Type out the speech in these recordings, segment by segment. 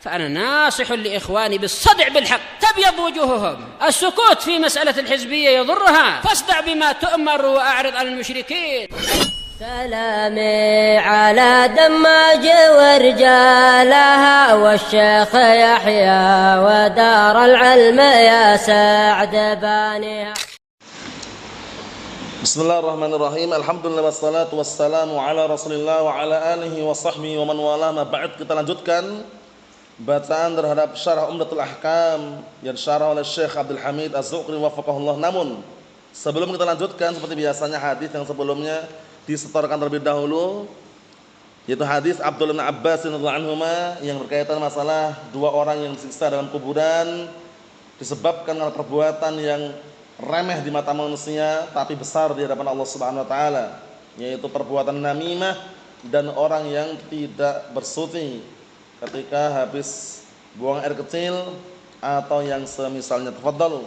فأنا ناصح لإخواني بالصدع بالحق تبيض وجوههم. السكوت في مسألة الحزبية يضرها، فاصدع بما تؤمر وأعرض عن المشركين. سلامي على دماج ورجالها والشيخ يحيى ودار العلم يا سعد بانيها. Bismillahirrahmanirrahim. Alhamdulillah wassalatu wassalamu ala Rasulillah wa ala alihi wa sahbihi wa man wala. Ma ba'd, kita lanjutkan bacaan terhadap Syarah Umdatul Ahkam yang disyarah oleh Syekh Abdul Hamid Az-Zuhri wafaqahullah. Namun sebelum kita lanjutkan, seperti biasanya hadis yang sebelumnya disetorkan terlebih dahulu, yaitu hadis Abdullah bin Abbas radhiyallahu anhuma yang berkaitan masalah dua orang yang disiksa dalam kuburan disebabkan karena perbuatan yang remeh di mata manusia tapi besar di hadapan Allah Subhanahu wa taala, yaitu perbuatan namimah dan orang yang tidak bersuci ketika habis buang air kecil atau yang semisalnya. Tafadhalu.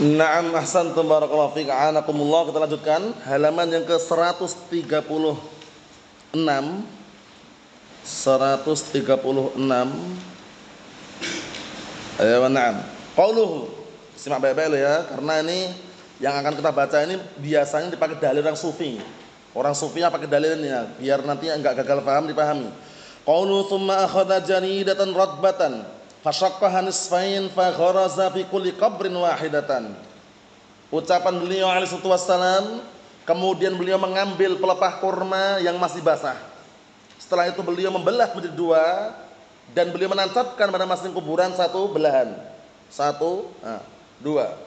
Na'am, ahsantum barakallahu fiik, a'anakumullah. Kita lanjutkan halaman yang ke 136. 136. Ayo, na'am. Qauluhu. Simak baik-baik ya, karena ini yang akan kita baca ini biasanya dipakai dalil orang sufi. Orang sufi pakai dalilnya biar nanti enggak gagal paham dipahami. Qaulu tsumma akhadha jaridatan radbatan fashaqqaha nisfain fa gharaza fi kulli qabrin wahidatan. Ucapan beliau alaihi wassalam, kemudian beliau mengambil pelepah kurma yang masih basah. Setelah itu beliau membelah menjadi dua dan beliau menancapkan pada masing kuburan satu belahan. Dua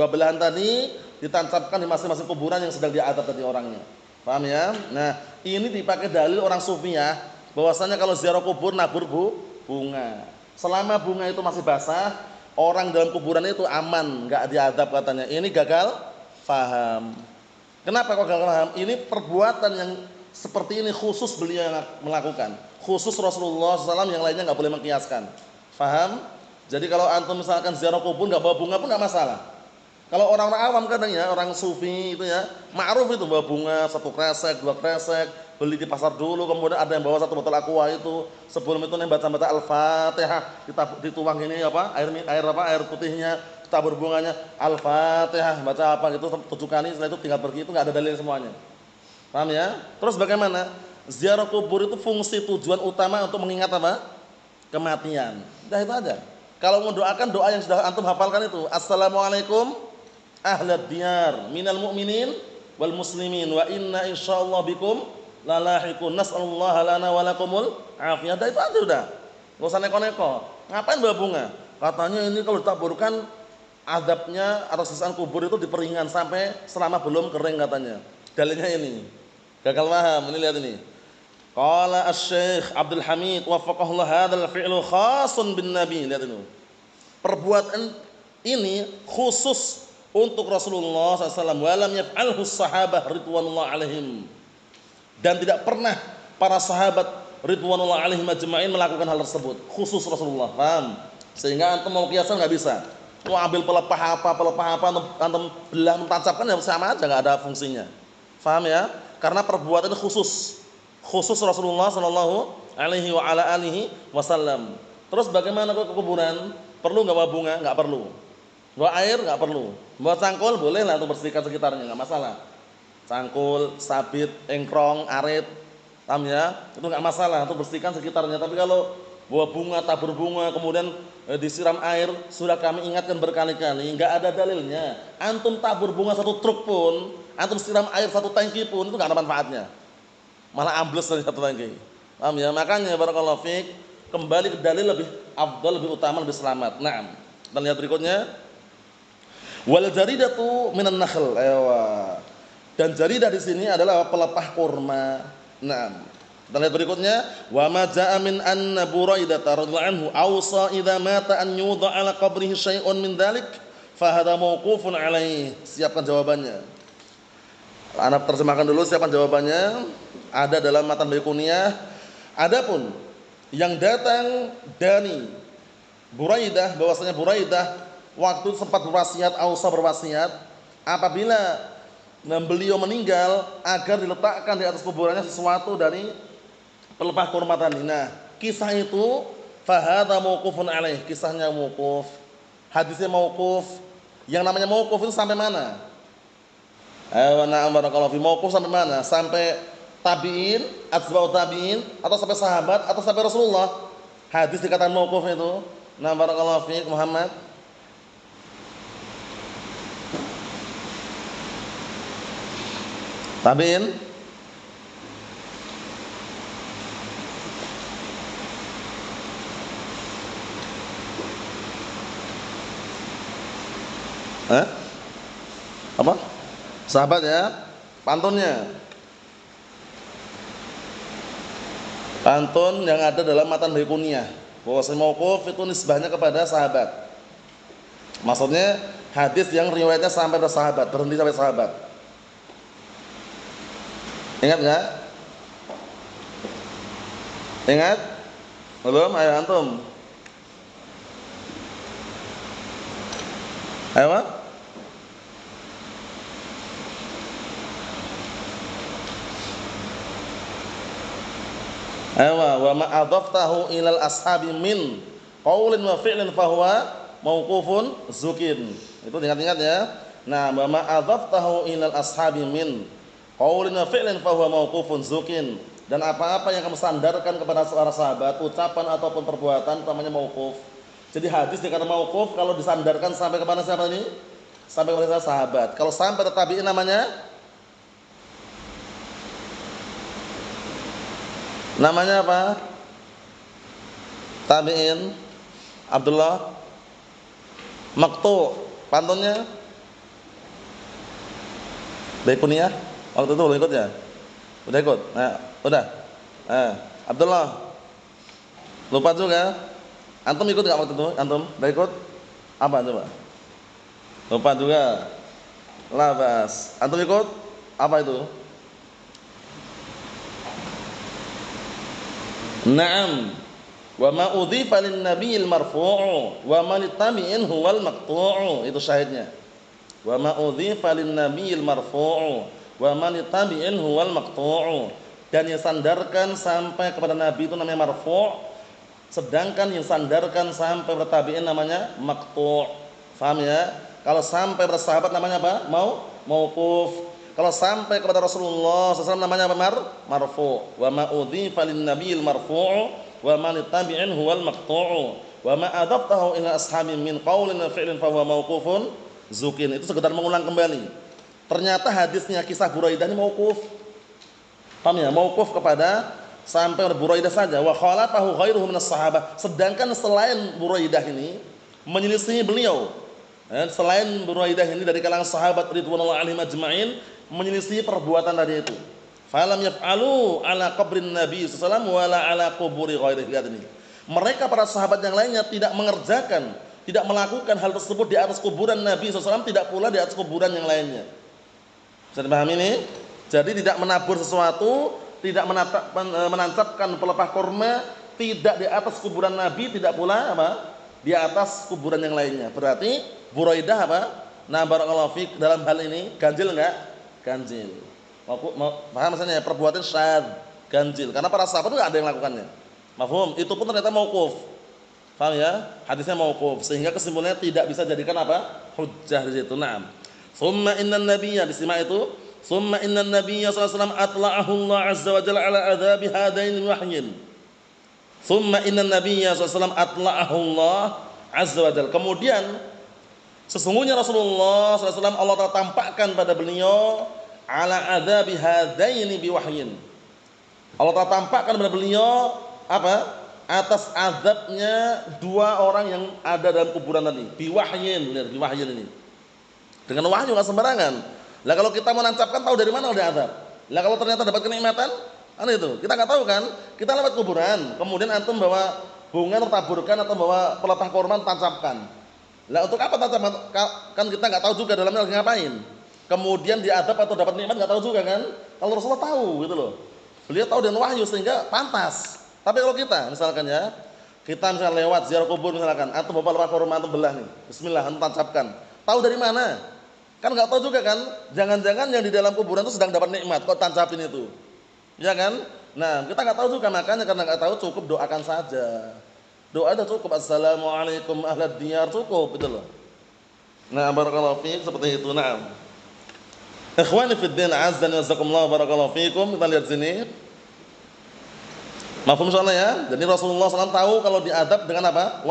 belahan tadi ditancapkan di masing-masing kuburan yang sedang diadab tadi orangnya. Paham ya? Nah, ini dipakai dalil orang sufiah bahwasanya kalau ziarah kubur nabur bunga. Selama bunga itu masih basah, orang dalam kuburan itu aman, enggak diadab katanya. Ini gagal faham. Kenapa kok gagal faham? Ini perbuatan yang seperti ini khusus beliau yang melakukan. Khusus Rasulullah SAW, yang lainnya enggak boleh mengkiaskan. Faham? Jadi kalau antum misalkan ziarah kubur enggak bawa bunga pun enggak masalah. Kalau orang-orang awam katanya, orang sufi itu ya, ma'ruf itu bawa bunga, satu kresek, dua kresek, beli di pasar dulu, kemudian ada yang bawa satu botol aqua itu, sebelum itu nih baca Al-Fatihah, kita dituang ini air putihnya, tabur bunganya, Al-Fatihah, baca apa gitu 7 kali, setelah itu tinggal pergi, itu enggak ada dalil semuanya. Paham ya? Terus bagaimana? Ziarah kubur itu fungsi tujuan utama untuk mengingat apa? Kematian. Udah itu aja. Kalau mau doakan doa yang sudah antum hafalkan itu, Assalamualaikum ahlad diyar minal mu'minin wal muslimin wa inna insyaallah bikum lalahiqun nas'alullaha lana wa lakumul afiyah. Itu aja udah. Enggak usah neko-neko. Ngapain bawa bunga? Katanya ini kalau ditaburkan azabnya atau siksaan kubur itu diperingan sampai selama belum kering katanya. Dalilnya ini. Gagal paham. Ini lihat ini. Qala asy-Syaikh Abdul Hamid wafaqahullah hadzal fi'lu khasun bin nabi. Lihat ini. Perbuatan ini khusus untuk Rasulullah SAW. Walam yaf'alhu sahabah ridwanullah alaihim. Dan tidak pernah para sahabat ridwanullah alaihim ajma'in melakukan hal tersebut. Khusus Rasulullah. Paham? Sehingga antum mau kiasan enggak bisa. Mau ambil pelepah apa antum belah mentancapkan ya sama aja, enggak ada fungsinya. Paham ya? Karena perbuatan itu khusus Rasulullah sallallahu alaihi wa ala alihi wasallam. Terus bagaimana kok ke kuburan? Perlu enggak bawa bunga? Enggak perlu. Bawa air? Enggak perlu. Bawa cangkul boleh lah untuk bersihkan sekitarnya, enggak masalah. Cangkul, sabit, engkrong, arit, paham ya? Itu enggak masalah untuk bersihkan sekitarnya. Tapi kalau bawa bunga, tabur bunga, kemudian disiram air, sudah kami ingatkan berkali-kali, enggak ada dalilnya. Antum tabur bunga satu truk pun, antum siram air satu tangki pun, itu enggak ada manfaatnya. Malah ambles dari satu tangki. Paham ya? Makanya barakallahu fiik, kembali ke dalil lebih afdal, lebih utama, lebih selamat. Naam. Kita lihat berikutnya. Wal jaridatu minan nakhl. Dan jaridah di sini adalah pelepah kurma. Nah, kita lihat berikutnya, wa ma jaa min anna Buraidah radhiyallahu anhu awsa idza mata an yudha ala qabrihi syai'un min dzalik fa hadha mauqufun alaihi. Siapkan jawabannya. Anak terjemahkan dulu, siapkan jawabannya. Ada dalam matan Baiquniyah. Adapun yang datang dari Buraidah, bahwasanya Buraidah waktu sempat berwasiat, Ausa berwasiat, apabila beliau meninggal agar diletakkan di atas kuburannya sesuatu dari pelepah kurma tadi. Nah, kisah itu fahadha mauqufun alaih, kisahnya mauquf, hadisnya mauquf. Yang namanya mauquf itu sampai mana? Na'am barakallahu fi, mauquf sampai mana? Sampai tabi'in, atba'ut tabi'in, atau sampai sahabat, atau sampai Rasulullah? Hadis dikatakan mauquf itu. Na'am barakallahu fi Muhammad. Tabi'in, apa? Sahabat ya, pantunnya. Pantun yang ada dalam matan Baiquniyah, bahwasanya mauquf itu nisbahnya kepada sahabat. Maksudnya hadis yang riwayatnya sampai pada sahabat, berhenti sampai sahabat. Ingat enggak? Ingat? Belum? Ayo antum. Ayo. Ayo, wa ma adaftahu ilal ashabi min qaulin wa fi'lin fahuwa mauqufun zukin. Itu ingat-ingat ya. Nah, wa ma adaftahu ilal ashabi min qaulin wa fi'lin fahuwa mauqufun zukin. Dan apa-apa yang kamu sandarkan kepada seorang sahabat, ucapan ataupun perbuatan, namanya mauquf. Jadi hadis dikata mauquf kalau disandarkan sampai kepada siapa ini? Sampai kepada sahabat. Kalau sampai ke tabi'in namanya apa? Tabi'in. Abdullah Maqtu'. Pantunnya Baiquniyah. Waktu itu belum ikut ya? Udah ikut? Nah, udah. Abdullah. Lupa juga. Antum ikut enggak waktu itu? Antum udah ikut? Apa coba? Lupa juga. Labas. Antum ikut? Apa itu? Naam. Wa ma udhifa lin nabiyil marfu'u wa man tabi'in huwal maqtu'u. Itu syahidnya. Wa ma udhifa lin nabiyil marfu'u wa man tabi'in huwal maqtu'u. Dan yang sandarkan sampai kepada nabi itu namanya marfu', sedangkan yang sandarkan sampai kepada tabi'in namanya maqtu'. Paham ya? Kalau sampai kepada sahabat namanya apa? Mauquf. Kalau sampai kepada Rasulullah SAW namanya apa? Marfu'. Wa ma udhifa lin nabiyil marfu'u wa man tabi'in huwal maqtu'u wa ma adaftahu ila ashabi min qaulin wa fi'lin fa huwa mauqufun zukin. Itu sekedar mengulang kembali. Ternyata hadisnya kisah Buraidah ini mauquf. Paham ya? Mauquf kepada sampai Buraidah saja. Wa khalafahu ghairuhu minas sahabah. Sedangkan selain Buraidah ini menyelisih beliau. Selain Buraidah ini dari kalangan sahabat ridwanullah alaihim ajma'in menyelisih perbuatan tadi itu. Falam yaf'alu ala qabrin Nabi sallallahu alaihi wasallam wala ala quburi ghairihi. Lihat ini. Mereka para sahabat yang lainnya tidak mengerjakan, tidak melakukan hal tersebut di atas kuburan Nabi sallallahu alaihi wasallam, tidak pula di atas kuburan yang lainnya. Bisa dipahami ini? Jadi tidak menabur sesuatu, tidak menancapkan pelepah kurma, tidak di atas kuburan Nabi, tidak pula apa? Di atas kuburan yang lainnya. Berarti Buraidah apa? Nah, barakallahu fiik, dalam hal ini ganjil enggak? Ganjil. Paham maksudnya? Perbuatan syadz, ganjil. Karena para sahabat enggak ada yang melakukannya. Mafhum? Itu pun ternyata mauquf. Paham ya? Hadisnya mauquf, sehingga kesimpulannya tidak bisa jadikan apa? Hujjah di situ. Naam. Summa innan nabiyya, disimak itu. Summa innan nabiyya sallallahu alaihi wasallam atla'ahu Allah azza wa jalla ala adzabi hadain wahyin. Summa innan nabiyya sallallahu alaihi wasallam atla'ahu Allah azza wa jalla. Kemudian sesungguhnya Rasulullah SAW Allah Ta'ala tampakkan pada beliau ala adzabi hadaini biwahyin. Allah Ta'ala tampakkan pada beliau apa? Atas azabnya dua orang yang ada dalam kuburan tadi. Biwahyin, lihat biwahyin ini. Dengan wahyu enggak sembarangan. Lah kalau kita mau nancapkan tahu dari mana dia adab? Lah kalau ternyata dapat kenikmatan, itu kita nggak tahu kan? Kita lewat kuburan, kemudian antum bawa bunga taburkan atau bawa pelepah korma tancapkan. Lah untuk apa tancapkan? Kan kita nggak tahu juga dalamnya lagi ngapain. Kemudian diadab atau dapat nikmat nggak tahu juga kan? Kalau Rasulullah tahu gitu loh. Beliau tahu dan wahyu sehingga pantas. Tapi kalau kita misalkan ya, kita misalnya lewat ziarah kubur misalkan, antum bawa pelepah korma antum belah nih. Bismillah antum tancapkan. Tahu dari mana? Kan nggak tahu juga kan? Jangan-jangan yang di dalam kuburan itu sedang dapat nikmat kok tancapin itu. Ya kan? Nah, kita nggak tahu juga, makanya karena nggak tahu cukup doakan saja. Doa itu cukup, assalamualaikum ahlad diyar, cukup itu loh. Nah, barakallahu fiik seperti itu. Nah, ikhwani fid din, azza wa jazakumullah, barakallahu fiikum. Kita lihat sini. Mafhum soalnya ya. Jadi Rasulullah SAW tahu kalau diadab dengan apa?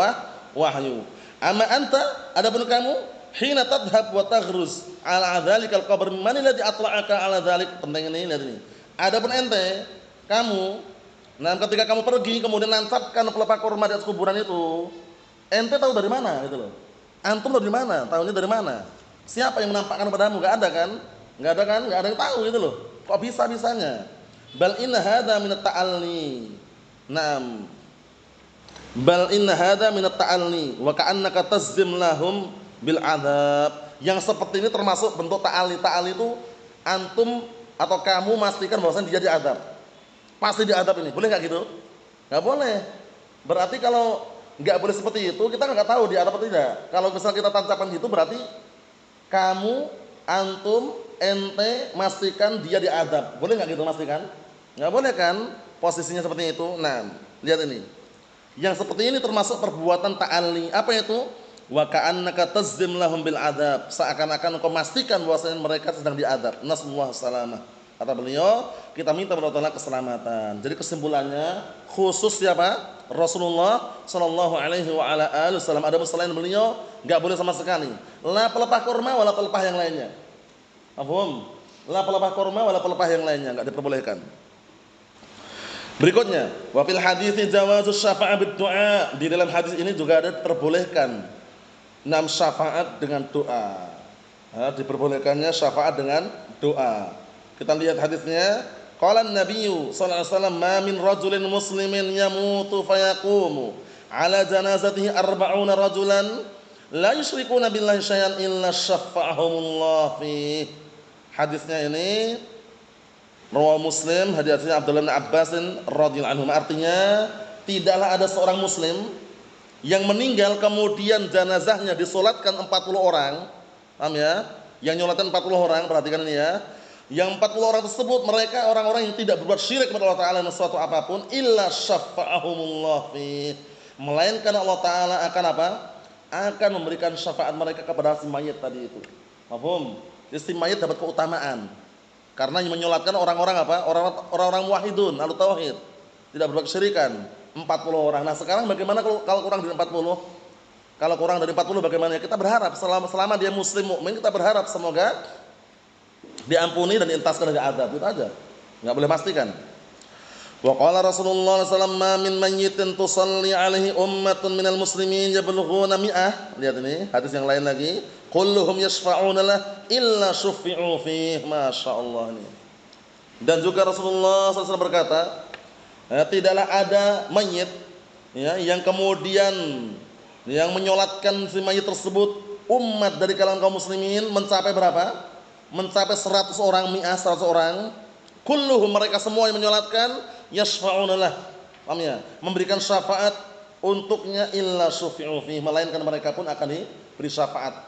Wahyu. Amma anta, adapun kamu, hina tadhhab wa taghruz ala dzalikal qabr, man alladhi atla'aka ala dzalik? Penting ini, lihat ini. Adapun ente, kamu, nah ketika kamu pergi kemudian nancapkan pelepah korma di atas kuburan itu, ente tahu dari mana gitu loh. Antum tahu dari mana? Tahunya dari mana? Siapa yang menampakkan padamu? Enggak ada kan? Enggak ada kan? Enggak ada yang tahu gitu loh. Kok bisa-bisanya? Bal inna hadza min at-ta'alli. Naam. Bal inna hadza min at-ta'alli wa ka'annaka tazdim lahum bil adzab. Yang seperti ini termasuk bentuk ta'alli. Ta'alli itu antum atau kamu memastikan bahwasanya dia diadab. Pasti diadab ini. Boleh enggak gitu? Enggak boleh. Berarti kalau enggak boleh seperti itu, kita enggak tahu diadab atau tidak. Kalau misal kita tancapkan gitu berarti kamu, antum, ente memastikan dia diadab. Boleh enggak gitu memastikan? Enggak boleh kan? Posisinya seperti itu. Nah, lihat ini. Yang seperti ini termasuk perbuatan ta'alli. Apa itu? Wa ka'annaka tazdim lahum bil adab, seakan-akan engkau memastikan bahwasanya mereka sedang diadab. Nasallahu salamah. Kata beliau, kita minta kepada Allah keselamatan. Jadi kesimpulannya khusus siapa? Rasulullah sallallahu alaihi wa ala alihi wasallam. Ada selain beliau enggak boleh sama sekali. La pelepah kurma wala pelepah yang lainnya. Paham? La pelepah kurma wala pelepah yang lainnya enggak diperbolehkan. Berikutnya, wa fil hadiits jawazus syafa'ah bid du'a. Di dalam hadis ini juga ada diperbolehkan syafaat dengan doa. Diperbolehkannya syafaat dengan doa. Kita lihat hadisnya. Qala an-nabiyyu sallallahu alaihi wasallam, "Ma min rajulin muslimin yamutu fayaqumu ala janazatihi 40 rajulan la yusyrikuna billahi syai'an illa syafa'ahumullah fi." Hadisnya ini riwayat Muslim, hadisnya Abdullah bin Abbas radhiyallahu anhu. Artinya, tidaklah ada seorang muslim yang meninggal kemudian jenazahnya disolatkan 40 orang. Paham ya? Yang nyolatkan 40 orang, perhatikan ini ya. Yang 40 orang tersebut mereka orang-orang yang tidak berbuat syirik kepada Allah Ta'ala sesuatu apapun, illa syafa'ahumullah fi, melainkan Allah Ta'ala akan apa? Akan memberikan syafaat mereka kepada si mayit tadi itu. Paham? Jadi si mayit dapat keutamaan karena yang menyolatkan orang-orang apa? Orang-orang muwahhidun, ahlu tauhid, tidak berbuat kesyirikan. 40 orang. Nah sekarang bagaimana kalau kurang dari 40? Kalau kurang dari 40 bagaimana? Kita berharap selama dia muslim mukmin, kita berharap semoga diampuni dan dientaskan dari azab. Itu aja. Enggak boleh pastikan. Wa qala Rasulullah sallallahu alaihi wasallam, "Ma min mayyitin tusalli alaihi ummatun minal muslimin yablughuna mi'ah." Lihat ini, hadis yang lain lagi. Kulluhum yashfa'una lah illa syufi'u fihi. Masyaallah ini. Dan juga Rasulullah sallallahu alaihi wasallam berkata, tidaklah ada mayit ya, yang kemudian yang menyolatkan si mayit tersebut umat dari kalangan kaum muslimin mencapai berapa? Mencapai 100 orang, 100 orang. Kulluhum, mereka semua yang menyolatkan, yashfa'una lah, paham ya? Memberikan syafaat untuknya illa syufi'u fihi, melainkan mereka pun akan diberi syafaat.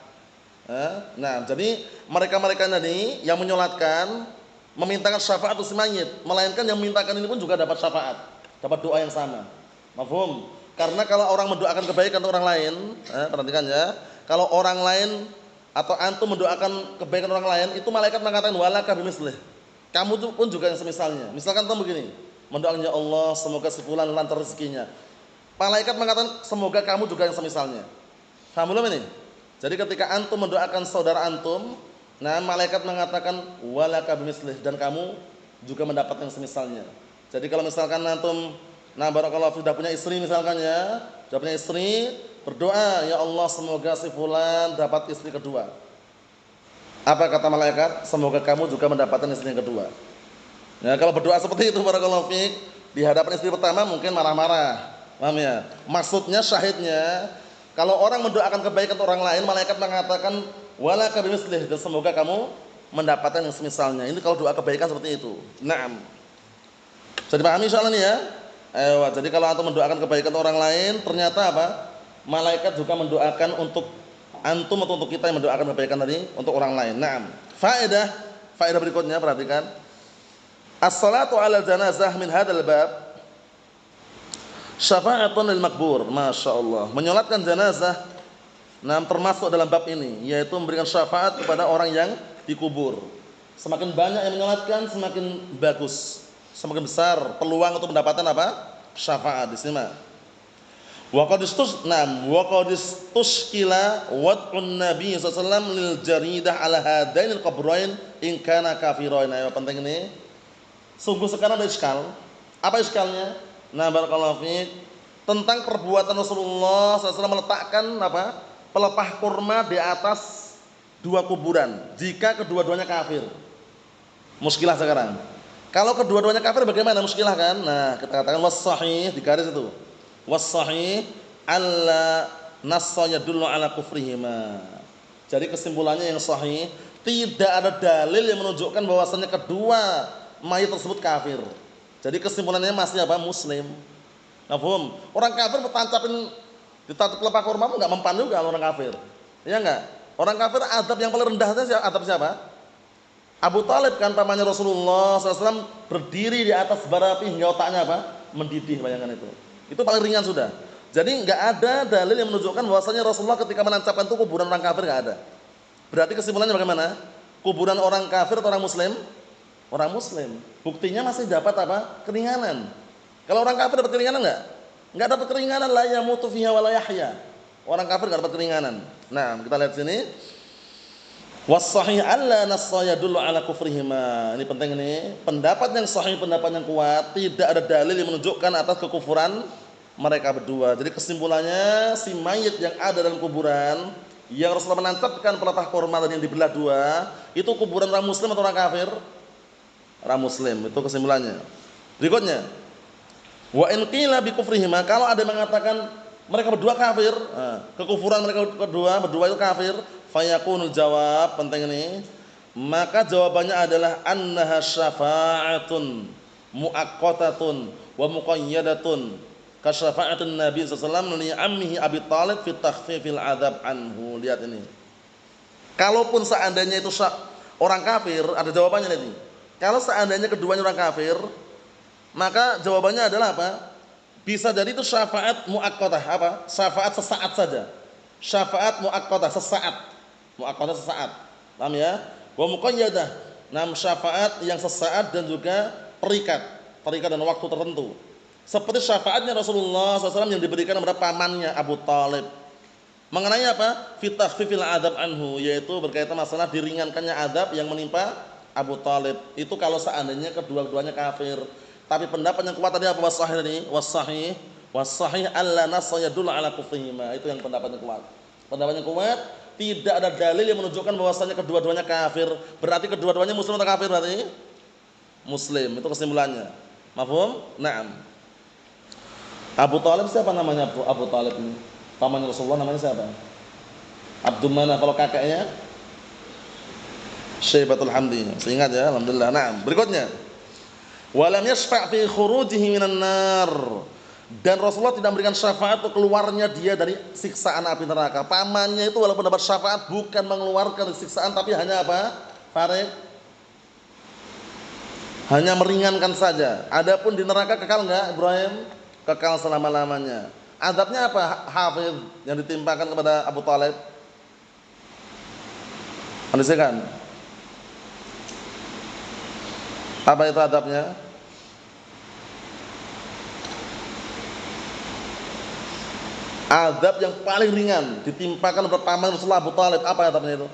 Nah, jadi mereka-mereka tadi yang menyolatkan memintakan syafaat untuk si mayit, melainkan yang memintakan ini pun juga dapat syafaat, dapat doa yang sama. Mafhum? Karena kalau orang mendoakan kebaikan untuk orang lain, perhatikan ya, kalau orang lain atau antum mendoakan kebaikan orang lain, itu malaikat mengatakan walaka bimislih. Kamu pun juga yang semisalnya. Misalkan antum begini, mendoakan ya Allah semoga si fulan lancar rezekinya. Malaikat mengatakan semoga kamu juga yang semisalnya. Paham belum ini? Jadi ketika antum mendoakan saudara antum, nah malaikat mengatakan walaka bimislih, dan kamu juga mendapat yang semisalnya. Jadi kalau misalkan antum barakallahu sudah punya istri misalkan ya, sudah punya istri, berdoa ya Allah semoga si fulan dapat istri kedua. Apa kata malaikat? Semoga kamu juga mendapatkan istri yang kedua. Nah, kalau berdoa seperti itu barakallahu fiik, di hadapan istri pertama mungkin marah-marah. Paham ya? Maksudnya syahidnya, kalau orang mendoakan kebaikan untuk orang lain, malaikat mengatakan walaka bimislih, dan semoga kamu mendapatkan yang semisalnya. Ini kalau doa kebaikan seperti itu. Naam. Bisa dipahami insyaallah nih ya? Jadi kalau antum mendoakan kebaikan untuk orang lain, ternyata apa? Malaikat juga mendoakan untuk antum atau untuk kita yang mendoakan kebaikan tadi untuk orang lain. Naam. Faedah berikutnya perhatikan. As-salatu 'ala janazah min hadzal bab syafa'atun lil makbur. Masyaallah. Menyolatkan jenazah termasuk dalam bab ini, yaitu memberikan syafaat kepada orang yang dikubur. Semakin banyak yang menyolatkan, semakin bagus, semakin besar peluang untuk mendapatkan apa? Syafaat. Di sini mah. Wa qad istushkila wad'un nabi sallallahu alaihi wasallam lil jaridah 'ala hadainil qabrain in kana kafirain. Ayo penting ini. Sungguh sekarang ada iskal. Apa iskalnya? Nah, barakallahu fiik, tentang perbuatan Rasulullah SAW meletakkan apa? Pelepah kurma di atas dua kuburan jika kedua-duanya kafir. Muskilah sekarang. Kalau kedua-duanya kafir bagaimana muskilah kan? Nah, kita katakan was-sahih di garis itu. Was-sahih alla nassa yadullu ala kufrihima. Jadi kesimpulannya yang sahih, tidak ada dalil yang menunjukkan bahwasanya kedua mayat tersebut kafir. Jadi kesimpulannya masih apa? Muslim. Mafhum? Orang kafir ditancap pelepah kurma enggak mempan juga orang kafir. Iya enggak? Orang kafir adab yang paling rendah itu adab siapa? Abu Talib kan pamannya Rasulullah SAW berdiri di atas bara api hingga otaknya apa? Mendidih, bayangkan itu. Itu paling ringan sudah. Jadi enggak ada dalil yang menunjukkan bahwasanya Rasulullah ketika menancapkan itu kuburan orang kafir enggak ada. Berarti kesimpulannya bagaimana? Kuburan orang kafir atau orang muslim? Orang muslim. Buktinya masih dapat apa? Keringanan. Kalau orang kafir dapat keringanan enggak? Enggak dapat keringanan, la yamutu fiha wa la yahya. Orang kafir enggak dapat keringanan. Nah, kita lihat sini. Was-sahih alla nassa yadullu ala kufrihima. Ini penting ini. Pendapat yang sahih, pendapat yang kuat, tidak ada dalil yang menunjukkan atas kekufuran mereka berdua. Jadi kesimpulannya si mayit yang ada dalam kuburan yang Rasulullah menancapkan pelepah kurma tadi yang dibelah dua, itu kuburan orang muslim atau orang kafir? Orang muslim. Itu kesimpulannya. Berikutnya, wa in qila bi kufrihima, kalau ada yang mengatakan mereka berdua kafir, kekufuran mereka berdua itu kafir, fayakunul jawab, penting ini, maka jawabannya adalah annaha syafa'atun muaqqatatun wa muqayyadatun ka syafa'atin Nabi sallallahu alaihi wasallam li ammihi Abi Thalib fi takhfifil adzab anhu. Lihat ini. Kalaupun seandainya itu orang kafir, ada jawabannya nanti. Kalau seandainya keduanya orang kafir, maka jawabannya adalah apa? Bisa jadi itu syafaat muaqqatah, apa? Syafaat sesaat saja. Syafaat muaqqatah sesaat. Muaqqatah sesaat. Paham ya? Wa muqayyadah. Syafaat yang sesaat dan juga perikat dan waktu tertentu. Seperti syafaatnya Rasulullah SAW yang diberikan kepada pamannya Abu Talib. Mengenai apa? Fi takhfifil adzab anhu, yaitu berkaitan masalah diringankannya azab yang menimpa Abu Talib. Itu kalau seandainya kedua-duanya kafir. Tapi pendapat yang kuat tadi apa? Was-sahih ini, was-sahih alla nassa yadullu ala kufrihima. Itu yang pendapat yang kuat. Pendapat yang kuat, tidak ada dalil yang menunjukkan bahwasanya kedua-duanya kafir. Berarti kedua-duanya muslim atau kafir berarti? Muslim. Itu kesimpulannya. Mafhum? Naam. Abu Talib siapa namanya? Abu Talib ini pamannya Rasulullah, namanya siapa? Abdul Manaf. Kalau kakaknya Syaibatul Hamdi. Seingat ya, alhamdulillah. Naam. Berikutnya, walam yashfa' fi khurujihi minan nar. Dan Rasulullah tidak memberikan syafaat untuk keluarnya dia dari siksaan api neraka. Pamannya itu walaupun dapat syafaat bukan mengeluarkan siksaan, tapi hanya apa? Farid. Hanya meringankan saja. Adapun di neraka kekal enggak, Ibrahim? Kekal selama-lamanya. Adabnya apa? Hafidh yang ditimpakan kepada Abu Talib. Andaikan. Apa itu adabnya? Adab yang paling ringan ditimpakan kepada paman Rasulullah Abu Talib. Apa adabnya itu?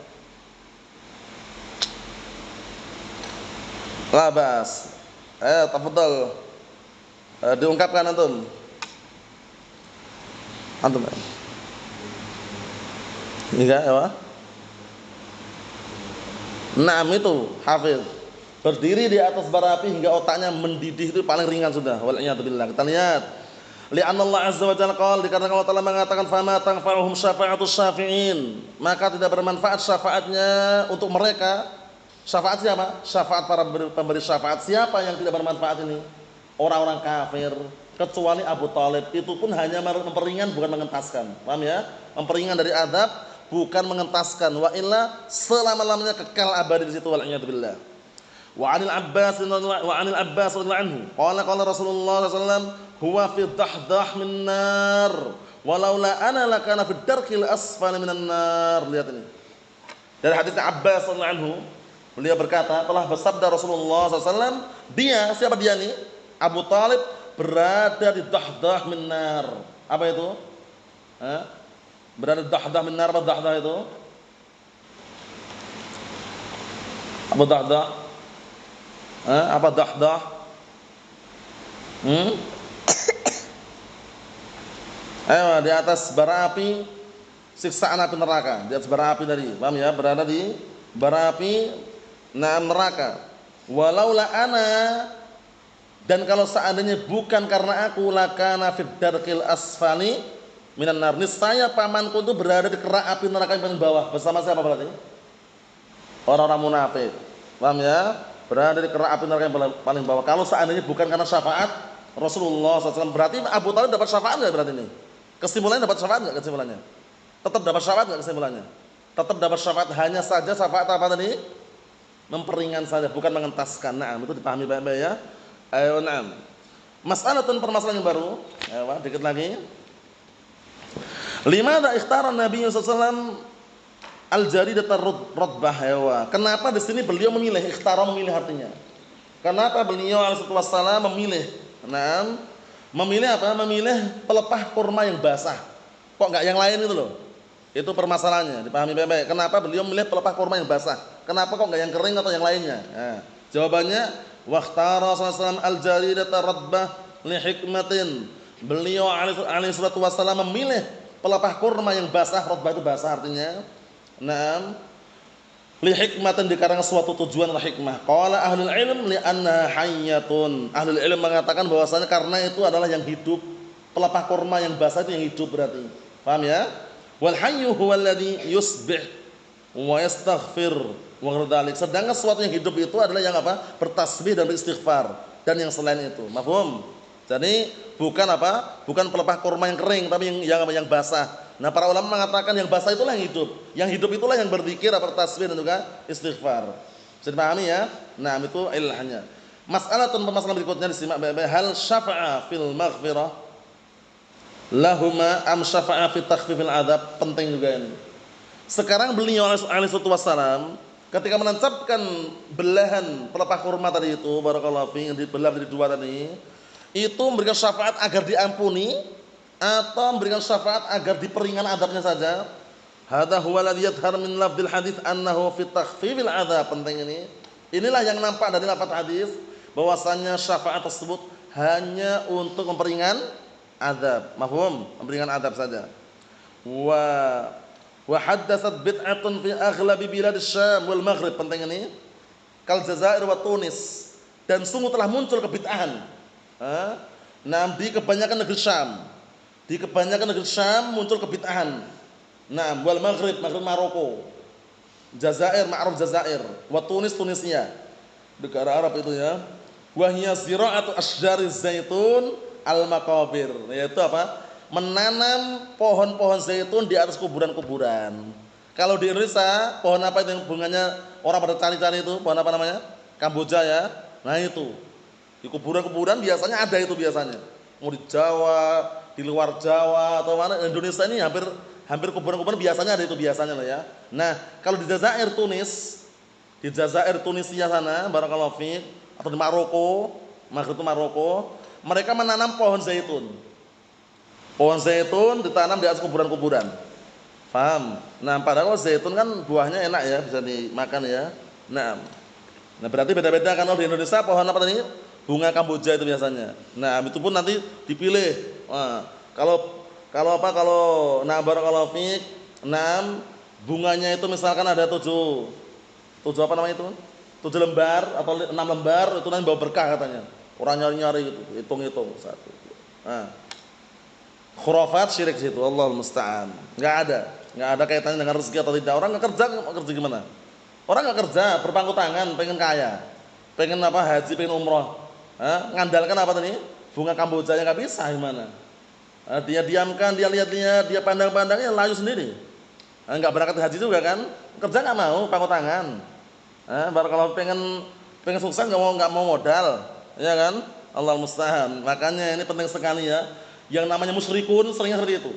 Labas. Tafadhal. Diungkapkan antum. Antum. Enggak, ya? Naam itu hafiz. Berdiri di atas bara api hingga otaknya mendidih itu paling ringan sudah. Wal'iyadzubillah. Kita lihat. Li'anna Allah azza wa jalla qala, dikarenakan Allah Ta'ala mengatakan fama tanfa'uhum syafa'atus syafi'in. Maka tidak bermanfaat syafaatnya untuk mereka. Syafaat siapa? Syafaat para pemberi syafaat. Siapa yang tidak bermanfaat ini? Orang-orang kafir. Kecuali Abu Thalib. Itu pun hanya memperingan bukan mengentaskan. Paham ya? Memperingan dari adab bukan mengentaskan. Wa illa selama-lamanya kekal abadi di situ. Wal'iyadzubillah. Wa 'anil Abbas radhiyallahu anhu qala Rasulullah sallallahu alaihi wasallam huwa fi dahdah min nar walaula ana lakana fi darkil asfali minan nar. Lihat ini. Dari hadis Abbas radhiyallahu anhu, beliau berkata, telah bersabda Rasulullah sallallahu alaihi wasallam, dia, siapa dia nih? Abu Thalib berada di dahdah min nar. Apa itu? Berada di dahdah min nar. Apa dahdah itu? Abu Dahdah. Apa dahdah? Ayo, di atas bara api siksaan api neraka, di atas bara api tadi. Paham ya? Berada di bara api neraka. Walaula ana, dan kalau seandainya bukan karena aku, lakana fid darkil asfali minan nar. Niscaya pamanku itu berada di kerak api neraka yang paling bawah. Bersama siapa berarti? Orang-orang munafik. Paham ya? Berada di kerak api neraka yang paling bawah. Kalau seandainya bukan karena syafaat Rasulullah SAW, berarti Abu Thalib dapat syafaat nggak berarti ini? Kesimpulannya dapat syafaat nggak kesimpulannya? Tetap dapat syafaat nggak kesimpulannya? Tetap dapat syafaat, hanya saja syafaat apa tadi? Memperingan saja, bukan mengentaskan. Nah, itu dipahami baik-baik ya. Ayo, na'am. Mas'alatun, permasalahan yang baru. Ayo, dikit lagi. Limadha ikhtara Nabi SAW al-jaridatar radbah. Kenapa di sini beliau memilih, ikhtara memilih artinya. Kenapa beliau alaihi wassalam memilih? Memilih apa? Memilih pelepah kurma yang basah. Kok enggak yang lain itu loh? Itu permasalahannya, dipahami baik-baik. Kenapa beliau memilih pelepah kurma yang basah? Kenapa kok enggak yang kering atau yang lainnya? Nah, jawabannya waqtara sallallahu al-jaridatar radbah li hikmatin. Beliau alaihi wassalam memilih pelepah kurma yang basah, radbah itu basah artinya. Li hikmatan, dikarenakan suatu tujuan atau hikmah. Qala ahlul ilm li anna hayyatun. Ahlul ilm mengatakan bahwasanya karena itu adalah yang hidup. Pelepah kurma yang basah itu yang hidup berarti. Paham ya? Wal hayyu huwa alladhi yusbih wa yastaghfir wa ghairu. Sedangkan sesuatu yang hidup itu adalah yang apa? Bertasbih dan beristighfar dan yang selain itu. Mafhum? Jadi bukan apa? Bukan pelepah kurma yang kering, tapi yang basah. Nah, para ulama mengatakan yang basah itulah yang hidup. Yang hidup itulah yang berzikir, bertasbih dan juga istighfar. Bisa dipahami ya? Nah, itu ilahnya. Mas'alatun, permasalahan berikutnya disimak baik-baik. Hal syafa'a fil maghfirah lahuma am syafa'a fi takhfifil adab? Penting juga ini. Sekarang beliau alaihi wassalam ketika menancapkan belahan pelepah kurma tadi itu, barakallahu fi, yang dibelah menjadi dua tadi, itu memberikan syafaat agar diampuni atau memberikan syafaat agar diperingan adabnya saja. Hadza huwa alladhi yadhhar min lafdzil hadits annahu fi takhfifil adzab. Penting ini. Inilah yang nampak dari lafaz hadis bahwasanya syafaat tersebut hanya untuk memperingan adab. Mafhum? Memperingan adab saja. Wa haddatsat bid'atun fi aghlabi bilad Syam wal Maghrib. Penting ini. Kal Jazair wa Tunis. Dan sungguh telah muncul kebid'ahan. Di kebanyakan negeri Syam. Di kebanyakan negeri Syam muncul kebid'ahan. Wal Maghrib, Maroko. Jazair, ma'ruf Jazair. Wa Tunis, Tunisia. Negara Arab itu ya. Wa hiya zira'atu asjariz zaitun al-maqabir. Yaitu apa? Menanam pohon-pohon zaitun di atas kuburan-kuburan. Kalau di Indonesia, pohon apa itu yang bunganya orang pada cari-cari itu? Pohon apa namanya? Kamboja ya. Nah itu. Di kuburan-kuburan biasanya ada itu biasanya. Mau di Jawa, di luar Jawa atau mana, Indonesia ini hampir kuburan-kuburan biasanya ada itu biasanya lah ya. Nah, kalau di Jazair Tunis, di Jazair Tunisia sana, barakallahu fiik, atau di Maroko, Maghrib itu Maroko, mereka menanam pohon zaitun. Pohon zaitun ditanam di atas kuburan-kuburan. Paham? Nah, padahal zaitun kan buahnya enak ya, bisa dimakan ya. Nah, berarti beda-beda kan. Kalau di Indonesia pohon apa tadi? Bunga Kamboja itu biasanya. Nah, itu pun nanti dipilih. Nah, kalau barakallahu fiik, bunganya itu misalkan ada 7 7 apa namanya itu? 7 lembar atau 6 lembar itu nanti bawa berkah katanya. Orang nyari-nyari gitu, hitung-hitung satu. Nah, khurafat syirik situ, Allahul musta'an. Enggak ada kaitannya dengan rezeki atau tidak. Orang enggak kerja gimana? Orang enggak kerja, berpangku tangan, pengen kaya. Pengen apa? Haji, pengen umroh. Ngandalkan apa tadi? Bunga kambojanya enggak bisa gimana? Dia diamkan, dia lihat-lihat, dia pandang-pandangnya layu sendiri. Enggak berangkat haji juga kan? Kerja enggak mau, pangku tangan. Baru kalau pengen sukses enggak mau modal, ya kan? Allahul musta'an. Makanya ini penting sekali ya. Yang namanya musyrikun seringnya seperti itu.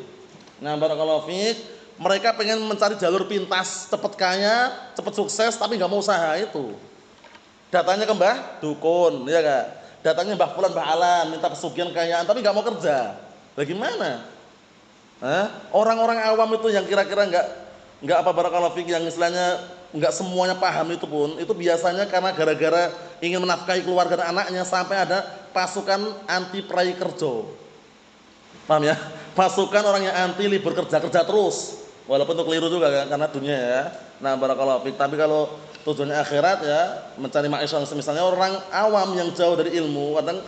Nah, barakallahu fiik, mereka pengen mencari jalur pintas, cepat kaya, cepat sukses tapi enggak mau usaha itu. Datanya ke Mbah Dukun, ya enggak? Datangnya Mbah Fulan, Mbah Alan, minta pesugihan kekayaan tapi enggak mau kerja. Bagaimana? Orang-orang awam itu yang kira-kira enggak apa barakallahu fiik, yang istilahnya enggak semuanya paham itu pun, itu biasanya karena gara-gara ingin menafkahi keluarga dan anaknya sampai ada pasukan anti prai kerja. Paham ya? Pasukan orang yang anti libur kerja terus. Walaupun itu keliru juga kan, karena dunia ya. Nah, barakallahu fiik. Tapi kalau tujuannya akhirat ya, mencari maisha, misalnya orang awam yang jauh dari ilmu, kadang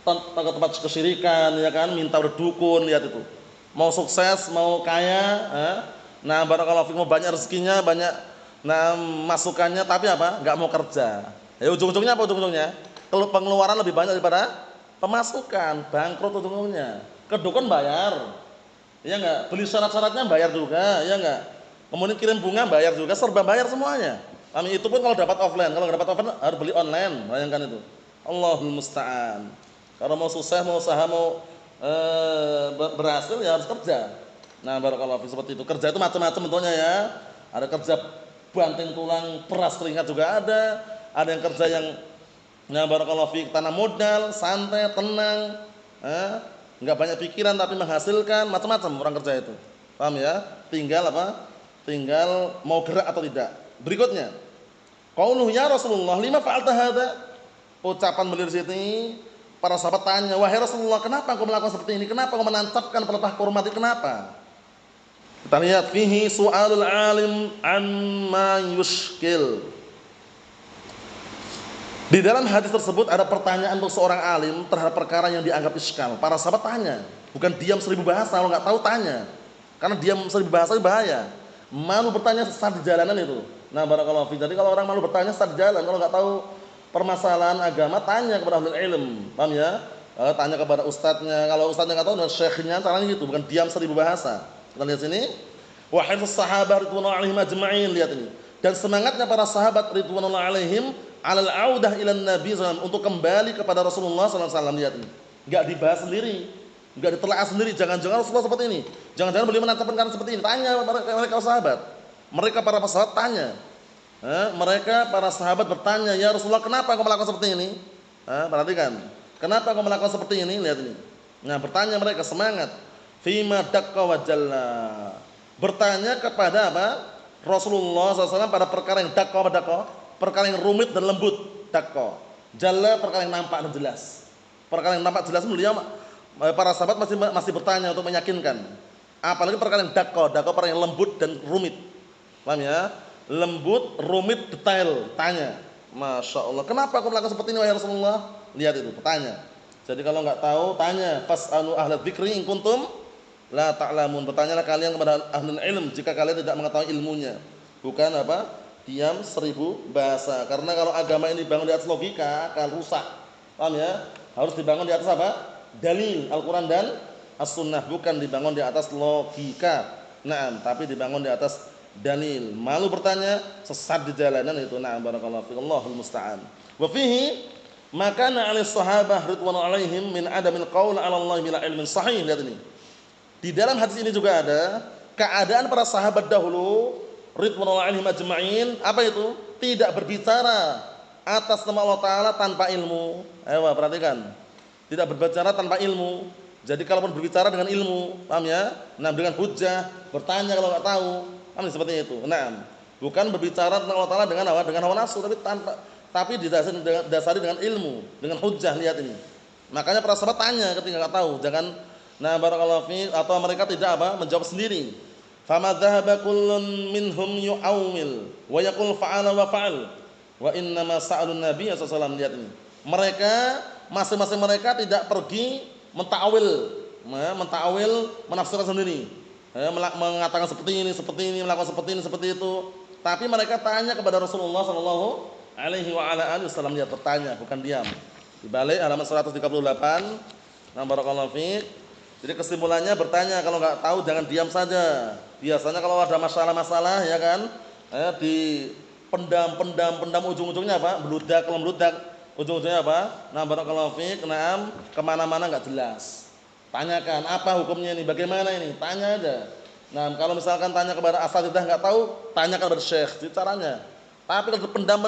ke tempat kesyirikan ya kan, minta udah dukun, lihat itu. Mau sukses, mau kaya, nah barakallahu fiik, mau banyak rezekinya, banyak masukannya, tapi apa? Enggak mau kerja. Ya ujung-ujungnya apa ujung-ujungnya? Kalau pengeluaran lebih banyak daripada pemasukan, bangkrut ujung-ujungnya. Ke dukun bayar, ya enggak? Beli syarat-syaratnya bayar juga, ya enggak? Kemudian kirim bunga bayar juga, serba bayar semuanya. Kami itu pun kalau dapat offline, kalau dapat offline harus beli online, bayangkan itu. Allahul musta'an. Kalau mau sukses, mau usaha, mau berhasil ya harus kerja. Nah, barakallahu fi, seperti itu. Kerja itu macam-macam bentuknya ya. Ada kerja banting tulang, peras keringat juga ada. Ada yang kerja yang barakallahu fi, tanam modal, santai, tenang, enggak banyak pikiran tapi menghasilkan, macam-macam orang kerja itu. Paham ya? Tinggal apa? Tinggal mau gerak atau tidak. Berikutnya, qauluhu ya Rasulullah lima fa'alta hadza? Ucapan beliau di sini, para sahabat tanya, "Wahai Rasulullah, kenapa engkau melakukan seperti ini? Kenapa engkau menancapkan pelepah kurma itu? Kenapa?" Kita lihat fihi su'alul alim amma yushkil. Di dalam hadis tersebut ada pertanyaan untuk seorang alim terhadap perkara yang dianggap iskal. Para sahabat tanya, bukan diam 1000 bahasa, kalau nggak tahu tanya. Karena diam 1000 bahasa itu bahaya. Malu bertanya saat di jalanan itu. Nah, barakallahu fi. Jadi kalau orang malu bertanya saat di jalan, kalau nggak tahu permasalahan agama, tanya kepada ahli ilm. Paham ya? Tanya kepada ustadznya. Kalau ustadznya nggak tahu, dan syekhnya, caranya gitu, bukan diam 1000 bahasa. Kita lihat sini. Wa hifdzus sahabah ridwanullahi alaihim ajma'in, lihat ini. Dan semangatnya para sahabat ridwanullahi alaihim alal audah ilan nabi SAW, untuk kembali kepada Rasulullah SAW. Lihat ini, nggak dibahas sendiri, nggak ditelaah sendiri. Jangan-jangan Rasulullah seperti ini, jangan-jangan beliau menantapkan karena seperti ini. Tanya mereka sahabat, mereka para sahabat tanya, mereka para sahabat bertanya, ya Rasulullah, kenapa kau melakukan seperti ini? Perhatikan, kenapa kau melakukan seperti ini? Lihat ini. Nah, bertanya mereka, semangat. Fima dakka wa jalla, bertanya kepada apa? Rasulullah SAW pada perkara yang dakka wa dakka, perkara yang rumit dan lembut, dakko. Jalla, perkara yang nampak dan jelas. Perkara yang nampak jelas, beliau para sahabat masih bertanya untuk meyakinkan. Apalagi perkara yang dakko perkara yang lembut dan rumit. Paham ya? Lembut, rumit, detail, tanya. Masya Allah, kenapa kau melakukan seperti ini wahai Rasulullah? Lihat itu, bertanya. Jadi kalau enggak tahu, tanya. Fas'alu ahla dzikri in kuntum la ta'lamun. Bertanyalah kalian kepada ahli ilm jika kalian tidak mengetahui ilmunya. Bukan apa? Diam 1000 bahasa. Karena kalau agama ini dibangun di atas logika akan rusak. Paham ya? Harus dibangun di atas apa? Dalil Al-Quran dan As-Sunnah, bukan dibangun di atas logika. Naam, tapi dibangun di atas dalil. Malu bertanya, sesat di jalanan itu. Naam, barakallahu fiik. Allahul musta'an. Wa fihi makana 'ala sahabah ridwanullahi alaihim min adamil qaul 'ala Allah bila ilmin sahih. Lihat ini. Di dalam hadis ini juga ada keadaan para sahabat dahulu ridwanullahi alaihim ajma'in, apa itu? Tidak berbicara atas nama Allah Ta'ala tanpa ilmu. Ayo perhatikan, tidak berbicara tanpa ilmu. Jadi kalaupun berbicara dengan ilmu, paham ya? Nah, dengan hujjah, bertanya kalau nggak tahu, paham seperti itu. Nah, bukan berbicara tentang Allah Ta'ala dengan apa? Dengan hawa nafsu, tapi didasari dengan ilmu, dengan hujjah. Lihat ini. Makanya para sahabat tanya ketika nggak tahu, jangan barakallahu fi, atau mereka tidak apa? Menjawab sendiri. Fama dhahaba kullun minhum yu'awwil wa yaqul fa'ala wa fa'al wa innama sa'alun nabiy sallallahu alaihi wasallam. Lihat ini. Mereka masing-masing mereka tidak pergi mentakwil, menafsirkan sendiri. Mengatakan seperti ini, melakukan seperti ini, seperti itu. Tapi mereka tanya kepada Rasulullah sallallahu alaihi wa ala alihi wasallam. Dia bertanya, bukan diam. Di balik halaman 138. Nah, barakallahu fiik. Jadi kesimpulannya bertanya, kalau enggak tahu jangan diam saja. Biasanya kalau ada masalah-masalah ya kan, di pendam ujung-ujungnya apa? Meludak, ujung-ujungnya apa? Nah, barakallahu fiik. Naam, kemana-mana enggak jelas. Tanyakan, apa hukumnya ini? Bagaimana ini? Tanya aja. Nah, kalau misalkan tanya kepada asatidzah enggak tahu, tanya kepada syekh. Itu caranya. Tapi kalau pendam,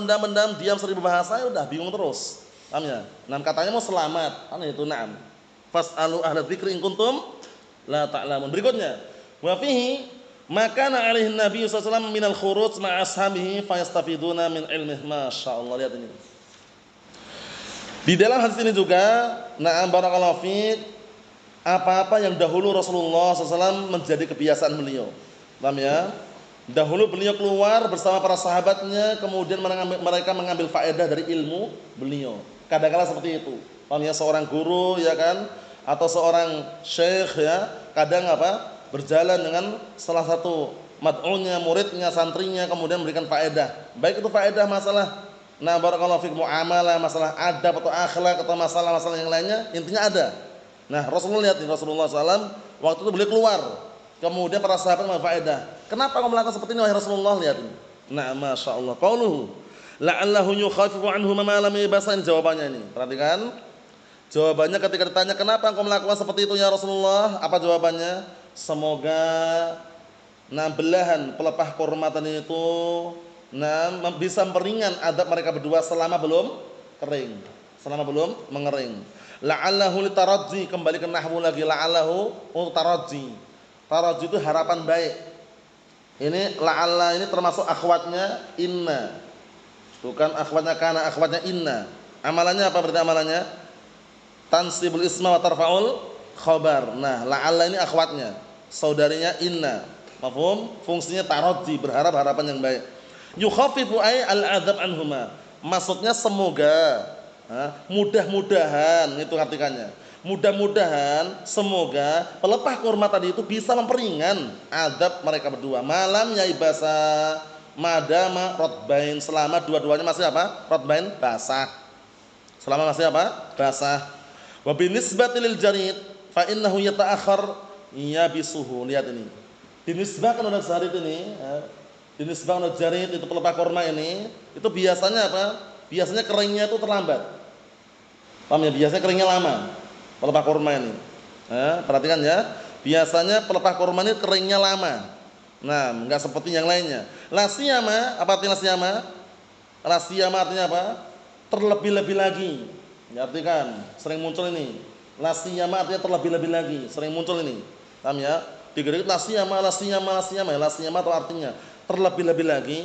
diam 1000 bahasa ya udah bingung terus. Paham ya? Nah, katanya mau selamat. Kan itu na'am. Fas'alu ahla dzikri in kuntum la ta'lamun. Berikutnya, wa fihi makana alaihi nabiy sallallahu alaihi wasallam minal khuruj ma'a ashabihi fayastafiduna min ilmihi. Masyaallah, lihat ini. Di dalam hadis ini juga, na'am barakallahu fiik, apa-apa yang dahulu Rasulullah SAW menjadi kebiasaan beliau. Paham ya? Dahulu beliau keluar bersama para sahabatnya, kemudian mereka mengambil faedah dari ilmu beliau. Kadang-kala seperti itu. Paham ya? Seorang guru ya kan, atau seorang syekh ya, kadang apa? Berjalan dengan salah satu mad'unya, muridnya, santrinya, kemudian memberikan faedah. Baik itu faedah masalah barakallahu fiik muamalah, masalah adab atau akhlak atau masalah-masalah yang lainnya, intinya ada. Nah, Rasulullah lihat nih, Rasulullah SAW waktu itu beliau keluar, kemudian para sahabat mengambil faedah. Kenapa kamu melakukan seperti ini wahai Rasulullah? Lihat ini. Nah, masyaallah. Qauluhu la'allahu yukhaffifu anhu ma lam yabasan. Jawabannya ini. Perhatikan. Jawabannya ketika ditanya kenapa engkau melakukan seperti itu ya Rasulullah? Apa jawabannya? Semoga belahan pelepah kurma tadi itu bisa memperingan adab mereka berdua selama belum kering, selama belum mengering. La'allahu litaradzi, kembali ke nahwu lagi, la'allahu taradzi. Taradzi itu harapan baik. Ini la'alla ini termasuk akhwatnya inna. Bukan akhwatnya kana, akhwatnya inna. Amalannya apa berarti amalannya? Tansibul isma wa tarfa'ul khabar. Nah, la'alla ini akhwatnya, saudarinya inna. Mafhum? Fungsinya taradzi, berharap harapan yang baik. Yukhaffifu ay al-'adzab anhuma. Maksudnya semoga, mudah-mudahan, itu artikannya. Mudah-mudahan semoga pelepah kurma tadi itu bisa memperingan adab mereka berdua. Malam yaibasa madama rotbain, selama dua-duanya masih apa? Rotbain, basah. Selama masih apa? Basah. Wa binisbati lil jarid fa innahu yata'akhkhar yabisuhu. Lihat ini. Dinisbahkan oleh jarid ini, dinisbahkan oleh jarid itu pelepah kurma ini, itu biasanya apa? Biasanya keringnya itu terlambat. Paham ya? Biasanya keringnya lama. Pelepah kurma ini. Perhatikan ya. Biasanya pelepah kurma ini keringnya lama. Nah, enggak seperti yang lainnya. Lasiyama, apa artinya lasiyama? Lasiyama artinya apa? Terlebih-lebih lagi. Ya, artikan sering muncul ini. Lasiyama artinya terlebih-lebih lagi, sering muncul ini. Paham ya? Dikit-dikit lasiyama itu artinya terlebih-lebih lagi.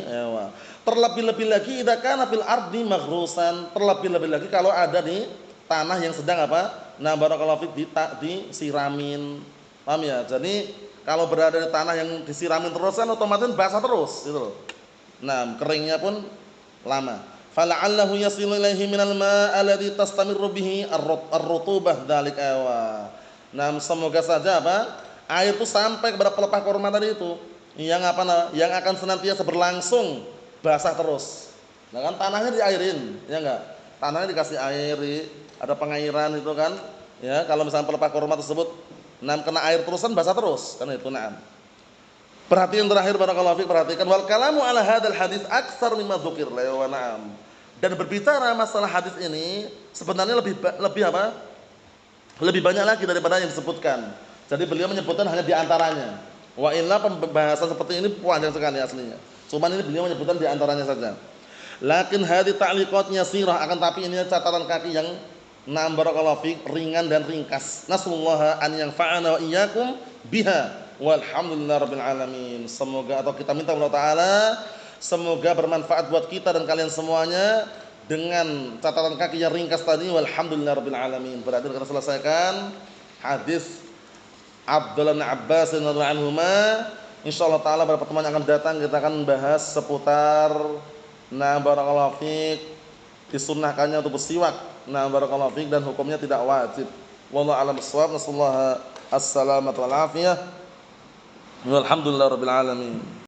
Terlebih-lebih lagi idza kana fil ardi maghrusan. Terlebih-lebih lagi kalau ada di tanah yang sedang apa? Nah, barakallahu fiik disiramin. Paham ya? Jadi kalau berada di tanah yang disiramin terus kan otomatis basah terus gitu loh. Nah, keringnya pun lama. Fala'allahu yasilu ilaihi minal ma' alladhi tastamirru bihi ar-rutubah dzalika wa. Nah, semoga saja apa? Air itu sampai kepada pelepah kurma tadi itu yang akan senantiasa berlangsung basah terus. Nah, kan tanahnya diairin, ya enggak? Tanahnya dikasih air, ada pengairan itu kan. Ya, kalau misalnya pelepah kurma tersebut kena air terusan basah terus, kan itu na'am. Perhatian terakhir barakallahu fiik, perhatikan wal kalamu ala hadzal hadis aktsar mimma dzukir la na'am. Dan berbicara masalah hadis ini sebenarnya lebih apa? Lebih banyak lagi daripada yang disebutkan. Jadi beliau menyebutkan hanya di antaranya. Wa illa pembahasan seperti ini panjang sekali aslinya. Cuma ini beliau menyebutkan di antaranya saja. Lakin hadhi ta'liqatnya sirah, akan tapi ini catatan kaki yang na'am barakallahu fiik, ringan dan ringkas. Nasallallahu an yanfa'ana wa iyyakum biha. Walhamdulillahirabbil alamin. Semoga atau kita minta Allah Taala semoga bermanfaat buat kita dan kalian semuanya dengan catatan kaki yang ringkas tadi. Walhamdulillahirabbil alamin. Berarti kita selesaikan hadis Abdullah bin Abbas radhiyallahu anhuma Insyaallah taala pada pertemuan yang akan datang kita akan membahas seputar barakallahu fiik disunnahkannya untuk bersiwak. Barakallahu fiik dan hukumnya tidak wajib. Wallahu a'lam bissawab. Nasallahu as-salamata wal afiyah. Walhamdulillahirabbil alamin.